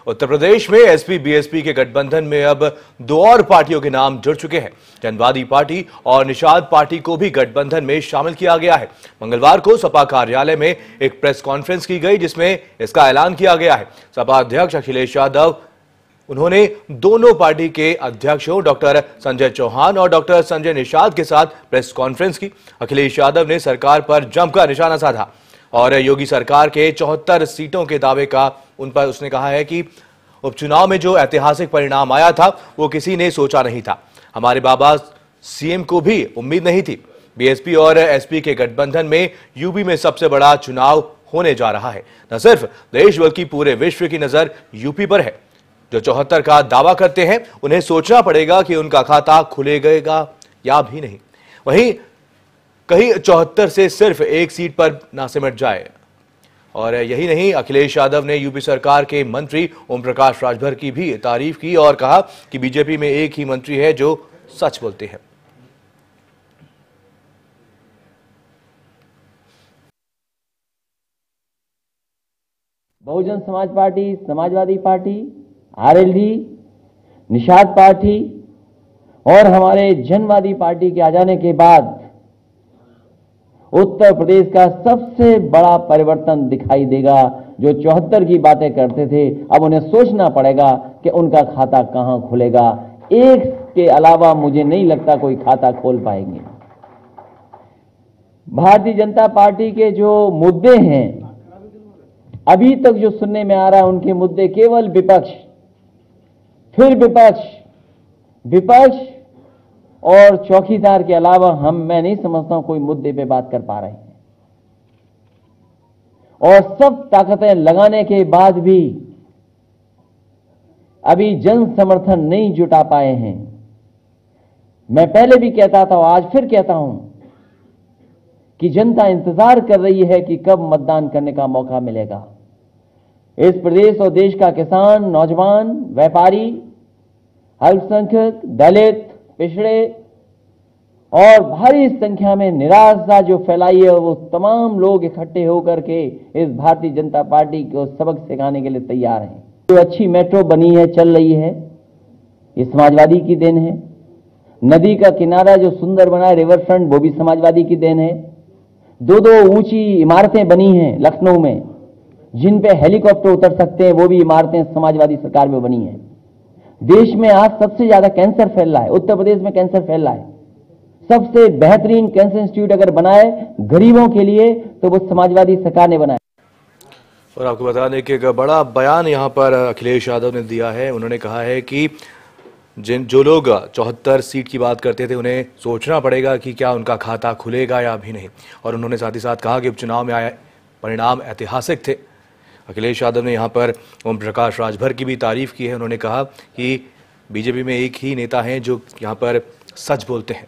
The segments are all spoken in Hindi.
उत्तर प्रदेश में एसपी बीएसपी के गठबंधन में अब दो और पार्टियों के नाम जुड़ चुके हैं। जनवादी पार्टी और निषाद पार्टी को भी गठबंधन में शामिल किया गया है। मंगलवार को सपा कार्यालय में एक प्रेस कॉन्फ्रेंस की गई, जिसमें इसका ऐलान किया गया है। सपा अध्यक्ष अखिलेश यादव उन्होंने दोनों पार्टी के अध्यक्षों डॉक्टर संजय चौहान और डॉक्टर संजय निषाद के साथ प्रेस कॉन्फ्रेंस की। अखिलेश यादव ने सरकार पर जमकर निशाना साधा और योगी सरकार के 74 सीटों के दावे का उन पर उसने कहा है कि उपचुनाव में जो ऐतिहासिक परिणाम आया था वो किसी ने सोचा नहीं था। हमारे बाबा सीएम को भी उम्मीद नहीं थी। बीएसपी और एसपी के गठबंधन में यूपी में सबसे बड़ा चुनाव होने जा रहा है। न सिर्फ देश बल्कि पूरे विश्व की नजर यूपी पर है। जो 74 का दावा करते हैं उन्हें सोचना पड़ेगा कि उनका खाता खुलेगा या भी नहीं। वहीं कहीं 74 से सिर्फ एक सीट पर ना सिमट जाए। और यही नहीं, अखिलेश यादव ने यूपी सरकार के मंत्री ओम प्रकाश राजभर की भी तारीफ की और कहा कि बीजेपी में एक ही मंत्री है जो सच बोलते हैं। Bahujan Samaj party, Samajwadi party, RLD, Nishad party और हमारे जनवादी पार्टी के आ जाने के बाद उत्तर प्रदेश का सबसे बड़ा परिवर्तन दिखाई देगा। जो 74 की बातें करते थे, अब उन्हें सोचना पड़ेगा कि उनका खाता कहां खुलेगा। एक के अलावा मुझे नहीं लगता कोई खाता खोल पाएंगे। भारतीय जनता पार्टी के जो मुद्दे हैं, अभी तक जो सुनने में आ रहा है, उनके मुद्दे केवल विपक्ष, फिर विपक्ष और चौकीदार के अलावा मैं नहीं समझता हूं कोई मुद्दे पे बात कर पा रहे हैं। और सब ताकतें लगाने के बाद भी अभी जन समर्थन नहीं जुटा पाए हैं। मैं पहले भी कहता था, आज फिर कहता हूं कि जनता इंतजार कर रही है कि कब मतदान करने का मौका मिलेगा। इस प्रदेश और देश का किसान, नौजवान, व्यापारी, अल्पसंख्यक, दलित, पिछड़े और भारी संख्या में निराशा जो फैलाई है, वो तमाम लोग इकट्ठे होकर के इस भारतीय जनता पार्टी को सबक सिखाने के लिए तैयार हैं। जो अच्छी मेट्रो बनी है, चल रही है, ये समाजवादी की देन है। नदी का किनारा जो सुंदर बना है, रिवर फ्रंट, वो भी समाजवादी की देन है। दो ऊंची इमारतें बनी हैं लखनऊ में, जिन पे हेलीकॉप्टर उतर सकते हैं, वो भी इमारतें समाजवादी सरकार में बनी हैं। देश में आज सबसे ज्यादा कैंसर फैल रहा है, उत्तर प्रदेश में कैंसर फैल रहा है। सबसे बेहतरीन कैंसर इंस्टीट्यूट अगर बनाए गरीबों के लिए तो वो समाजवादी सरकार ने बनाया। और आपको बता दें कि एक बड़ा बयान यहां पर अखिलेश यादव ने दिया है। उन्होंने कहा है कि जो लोग 74 सीट की बात करते थे, उन्हें सोचना पड़ेगा कि क्या उनका खाता खुलेगा या भी नहीं। और उन्होंने साथ ही साथ कहा कि उपचुनाव में आए परिणाम ऐतिहासिक थे। अखिलेश यादव ने यहाँ पर ओम प्रकाश राजभर की भी तारीफ की है। उन्होंने कहा कि बीजेपी में एक ही नेता हैं जो यहाँ पर सच बोलते हैं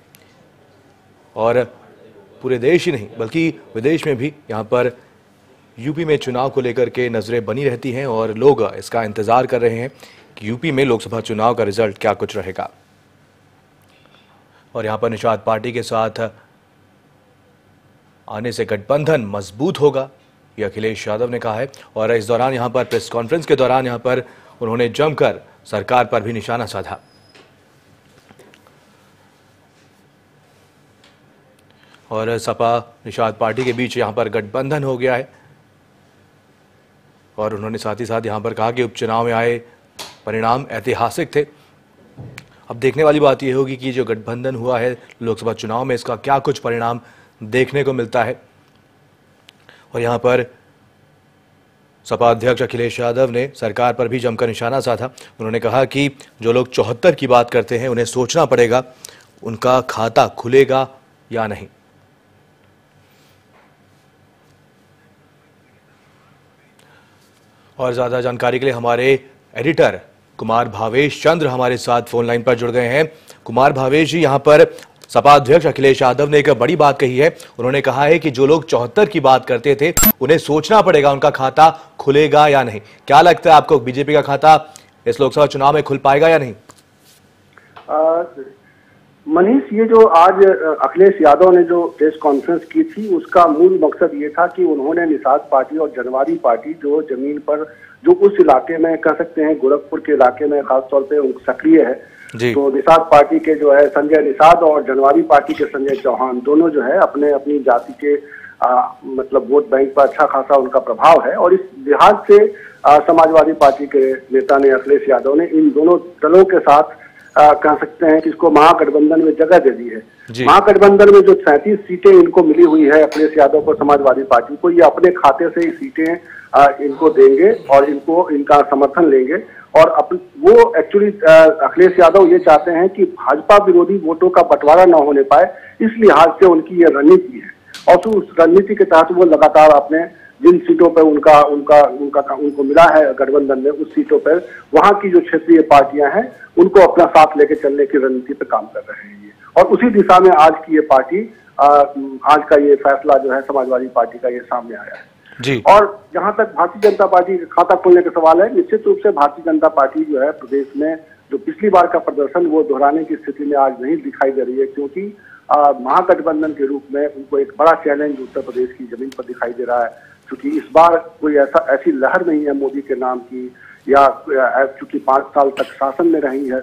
और पूरे देश ही नहीं बल्कि विदेश में भी यहाँ पर यूपी में चुनाव को लेकर के नजरें बनी रहती हैं और लोग इसका इंतजार कर रहे हैं कि यूपी में लोकसभा चुनाव का रिजल्ट क्या कुछ रहेगा। और यहाँ पर निषाद पार्टी के साथ आने से गठबंधन मजबूत होगा, ये अखिलेश यादव ने कहा है। और इस दौरान यहाँ पर प्रेस कॉन्फ्रेंस के दौरान यहाँ पर उन्होंने जमकर सरकार पर भी निशाना साधा। और सपा निषाद पार्टी के बीच यहाँ पर गठबंधन हो गया है। और उन्होंने साथ ही साथ यहाँ पर कहा कि उपचुनाव में आए परिणाम ऐतिहासिक थे। अब देखने वाली बात यह होगी कि जो गठबंधन हुआ है लोकसभा चुनाव में, इसका क्या कुछ परिणाम देखने को मिलता है। और यहाँ पर सपा अध्यक्ष अखिलेश यादव ने सरकार पर भी जमकर निशाना साधा। उन्होंने कहा कि जो लोग 74 की बात करते हैं, उन्हें सोचना पड़ेगा उनका खाता खुलेगा या नहीं। और ज्यादा जानकारी के लिए हमारे एडिटर कुमार भावेश चंद्र हमारे साथ फोन लाइन पर जुड़ गए हैं। कुमार भावेश जी, यहाँ पर सपा अध्यक्ष अखिलेश यादव ने एक बड़ी बात कही है। उन्होंने कहा है कि जो लोग 74 की बात करते थे, उन्हें सोचना पड़ेगा उनका खाता खुलेगा या नहीं। क्या लगता है आपको, बीजेपी का खाता इस लोकसभा चुनाव में खुल पाएगा या नहीं? मनीष, ये जो आज अखिलेश यादव ने जो प्रेस कॉन्फ्रेंस की थी, उसका मूल मकसद ये था कि उन्होंने निषाद पार्टी और जनवादी पार्टी जो जमीन पर जो उस इलाके में कह सकते हैं गोरखपुर के इलाके में खासतौर पे सक्रिय है। जी। तो निषाद पार्टी के जो है संजय निषाद और जनवादी पार्टी के संजय चौहान दोनों जो है अपने अपनी जाति के मतलब वोट बैंक पर अच्छा खासा उनका प्रभाव है, और इस लिहाज से समाजवादी पार्टी के नेता ने अखिलेश यादव ने इन दोनों दलों के साथ कह सकते हैं कि इसको महागठबंधन में जगह दे दी है। महागठबंधन में जो 37 सीटें इनको मिली हुई है अखिलेश यादव को, समाजवादी पार्टी को, ये अपने खाते से ही सीटें इनको देंगे और इनको इनका समर्थन लेंगे। और वो एक्चुअली अखिलेश यादव ये चाहते हैं कि भाजपा विरोधी वोटों का बंटवारा न होने पाए, इस लिहाज से उनकी ये रणनीति है। और तो उस रणनीति के तहत वो लगातार अपने जिन सीटों पर उनको मिला है गठबंधन में, उस सीटों पर वहां की जो क्षेत्रीय पार्टियां हैं उनको अपना साथ लेके चलने की रणनीति पे काम कर रहे हैं ये। और उसी दिशा में आज की ये पार्टी आज का ये फैसला जो है समाजवादी पार्टी का ये सामने आया है जी। और जहां तक भारतीय जनता पार्टी का खाता खोलने का सवाल है, निश्चित रूप से भारतीय जनता पार्टी जो है प्रदेश में जो पिछली बार का प्रदर्शन वो दोहराने की स्थिति में आज नहीं दिखाई दे रही है, क्योंकि महागठबंधन के रूप में उनको एक बड़ा चैलेंज उत्तर प्रदेश की जमीन पर दिखाई दे रहा है। क्योंकि इस बार कोई ऐसी लहर नहीं है मोदी के नाम की, या चूंकि 5 साल तक शासन में रही है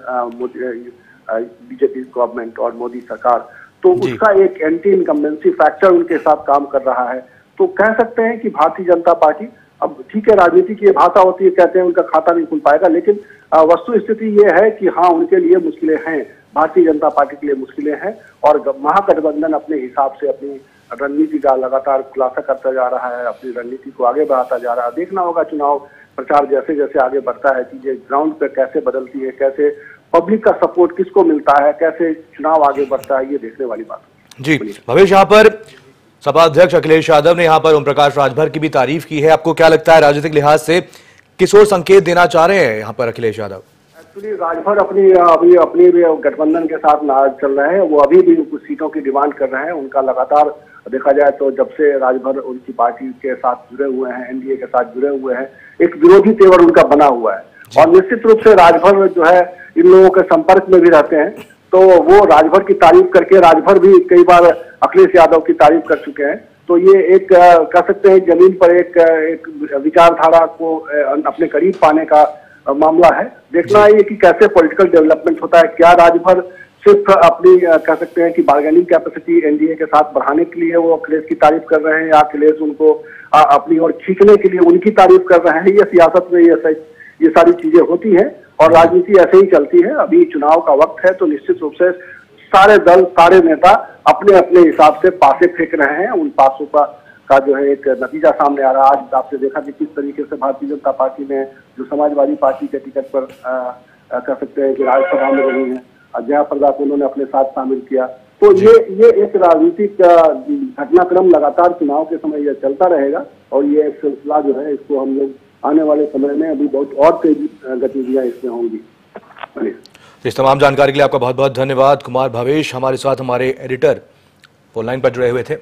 बीजेपी गवर्नमेंट और मोदी सरकार, तो उसका एक एंटी इनकम्बेंसी फैक्टर उनके साथ काम कर रहा है। तो कह सकते हैं कि भारतीय जनता पार्टी, अब ठीक है राजनीति की भाषा होती है, कहते हैं उनका खाता नहीं खुल पाएगा, लेकिन वस्तु स्थिति ये है कि हाँ उनके लिए मुश्किलें हैं, भारतीय जनता पार्टी के लिए मुश्किलें हैं। और महागठबंधन अपने हिसाब से अपनी रणनीति का लगातार खुलासा करता जा रहा है, अपनी रणनीति को आगे बढ़ाता जा रहा है। देखना होगा चुनाव प्रचार जैसे जैसे आगे बढ़ता है, चीजें ग्राउंड पे कैसे बदलती है, कैसे पब्लिक का सपोर्ट किसको मिलता है, कैसे चुनाव आगे बढ़ता है, ये देखने वाली बात है। जी भवेश, यहाँ पर सपा अध्यक्ष अखिलेश यादव ने यहाँ पर ओम प्रकाश राजभर की भी तारीफ की है। आपको क्या लगता है राजनीतिक लिहाज से किस ओर संकेत देना चाह रहे हैं यहाँ पर अखिलेश यादव? एक्चुअली राजभर अपनी गठबंधन के साथ नाराज चल रहे हैं, वो अभी भी कुछ सीटों की डिमांड कर रहे हैं। उनका लगातार देखा जाए तो जब से राजभर उनकी पार्टी के साथ जुड़े हुए हैं, एनडीए के साथ जुड़े हुए हैं, एक विरोधी तेवर उनका बना हुआ है। और निश्चित रूप से राजभर जो है इन लोगों के संपर्क में भी रहते हैं, तो वो राजभर की तारीफ करके, राजभर भी कई बार अखिलेश यादव की तारीफ कर चुके हैं। तो ये एक कह सकते हैं जमीन पर एक विचारधारा को अपने करीब पाने का मामला है। देखना है कि कैसे पॉलिटिकल डेवलपमेंट होता है। क्या राजभर सिर्फ अपनी कह सकते हैं कि बार्गेनिंग कैपेसिटी एनडीए के साथ बढ़ाने के लिए वो अखिलेश की तारीफ कर रहे हैं, या अखिलेश उनको अपनी ओर खींचने के लिए उनकी तारीफ कर रहे हैं? ये सियासत में ये सारी चीजें होती हैं और राजनीति ऐसे ही चलती है। अभी चुनाव का वक्त है, तो निश्चित रूप से सारे दल, सारे नेता अपने अपने हिसाब से पासे फेंक रहे हैं। उन पासों का जो है एक नतीजा सामने आ रहा है। आज आपने देखा कि किस तरीके से भारतीय जनता पार्टी ने जो समाजवादी पार्टी के टिकट पर कह सकते हैं कि राज्यसभा में रही है, जया प्रदा को उन्होंने अपने साथ शामिल किया। तो ये एक राजनीतिक घटनाक्रम लगातार चुनाव के समय यह चलता रहेगा, और ये एक सिलसिला जो है इसको हम लोग आने वाले समय में अभी बहुत और तेजी गतिविधियां इसमें होंगी। इस तमाम जानकारी के लिए आपका बहुत बहुत धन्यवाद। कुमार भवेश हमारे साथ, हमारे एडिटर, फोन लाइन पर जुड़े हुए थे।